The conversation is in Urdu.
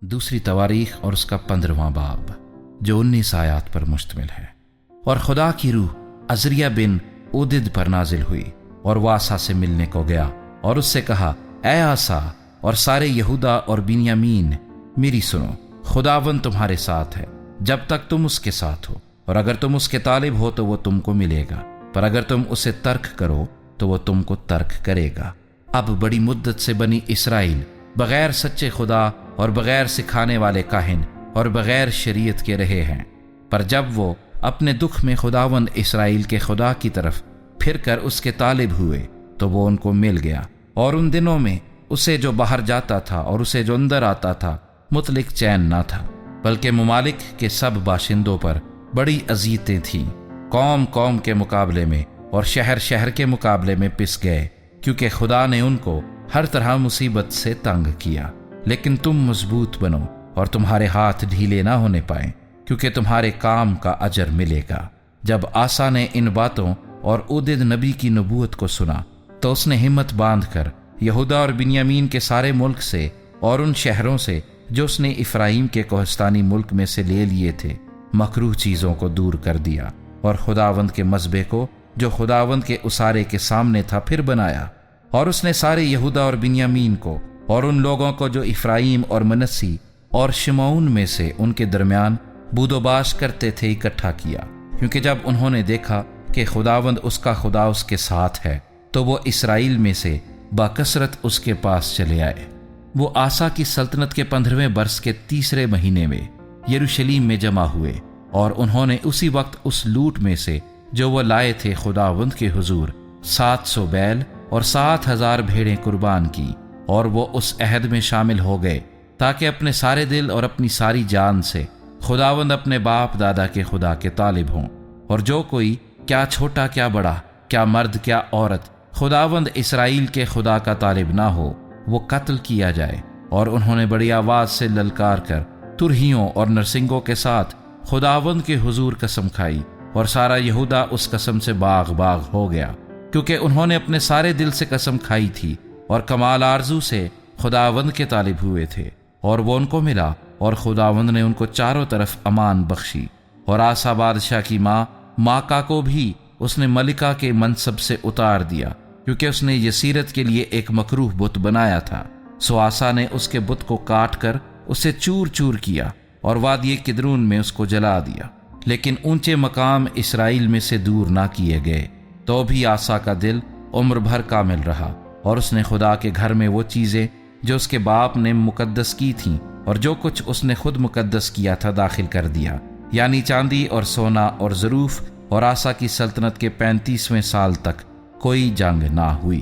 دوسری تواریخ اور اس کا 15واں باب جو 19 آیات پر مشتمل ہے۔ اور خدا کی روح عزریہ بن اودد پر نازل ہوئی اور وہ آسا سے ملنے کو گیا اور اس سے کہا، اے آسا اور سارے یہودا اور بنیامین، میری سنو، خداوند تمہارے ساتھ ہے جب تک تم اس کے ساتھ ہو، اور اگر تم اس کے طالب ہو تو وہ تم کو ملے گا، پر اگر تم اسے ترک کرو تو وہ تم کو ترک کرے گا۔ اب بڑی مدت سے بنی اسرائیل بغیر سچے خدا اور بغیر سکھانے والے کاہن اور بغیر شریعت کے رہے ہیں، پر جب وہ اپنے دکھ میں خداوند اسرائیل کے خدا کی طرف پھر کر اس کے طالب ہوئے تو وہ ان کو مل گیا، اور ان دنوں میں اسے جو باہر جاتا تھا اور اسے جو اندر آتا تھا مطلق چین نہ تھا، بلکہ ممالک کے سب باشندوں پر بڑی اذیتیں تھیں، قوم قوم کے مقابلے میں اور شہر شہر کے مقابلے میں پس گئے، کیونکہ خدا نے ان کو ہر طرح مصیبت سے تنگ کیا۔ لیکن تم مضبوط بنو اور تمہارے ہاتھ ڈھیلے نہ ہونے پائیں، کیونکہ تمہارے کام کا اجر ملے گا۔ جب آسا نے ان باتوں اور اودد نبی کی نبوت کو سنا تو اس نے ہمت باندھ کر یہودا اور بنیامین کے سارے ملک سے اور ان شہروں سے جو اس نے افرایم کے کوہستانی ملک میں سے لے لیے تھے مکروہ چیزوں کو دور کر دیا، اور خداوند کے مذبح کو جو خداوند کے اسارے کے سامنے تھا پھر بنایا۔ اور اس نے سارے یہودا اور بنیامین کو اور ان لوگوں کو جو افرایم اور منسی اور شمعون میں سے ان کے درمیان بود و باش کرتے تھے اکٹھا کیا، کیونکہ جب انہوں نے دیکھا کہ خداوند اس کا خدا اس کے ساتھ ہے تو وہ اسرائیل میں سے باکثرت اس کے پاس چلے آئے۔ وہ آسا کی سلطنت کے 15ویں برس کے 3 مہینے میں یروشلیم میں جمع ہوئے، اور انہوں نے اسی وقت اس لوٹ میں سے جو وہ لائے تھے خداوند کے حضور 700 بیل اور 7,000 بھیڑیں قربان کی، اور وہ اس عہد میں شامل ہو گئے تاکہ اپنے سارے دل اور اپنی ساری جان سے خداوند اپنے باپ دادا کے خدا کے طالب ہوں، اور جو کوئی کیا چھوٹا کیا بڑا، کیا مرد کیا عورت خداوند اسرائیل کے خدا کا طالب نہ ہو وہ قتل کیا جائے۔ اور انہوں نے بڑی آواز سے للکار کر ترہیوں اور نرسنگوں کے ساتھ خداوند کے حضور قسم کھائی، اور سارا یہودا اس قسم سے باغ باغ ہو گیا، کیونکہ انہوں نے اپنے سارے دل سے قسم کھائی تھی اور کمال آرزو سے خداوند کے طالب ہوئے تھے، اور وہ ان کو ملا، اور خداوند نے ان کو چاروں طرف امان بخشی۔ اور آسا بادشاہ کی ماں ماکا کو بھی اس نے ملکہ کے منصب سے اتار دیا، کیونکہ اس نے یسیرت کے لیے ایک مکروہ بت بنایا تھا۔ سو آسا نے اس کے بت کو کاٹ کر اسے چور چور کیا اور وادی کدرون میں اس کو جلا دیا، لیکن اونچے مقام اسرائیل میں سے دور نہ کیے گئے۔ تو بھی آسا کا دل عمر بھر کامل رہا، اور اس نے خدا کے گھر میں وہ چیزیں جو اس کے باپ نے مقدس کی تھیں اور جو کچھ اس نے خود مقدس کیا تھا داخل کر دیا، یعنی چاندی اور سونا اور ظروف، اور آسا کی سلطنت کے 35ویں سال تک کوئی جنگ نہ ہوئی۔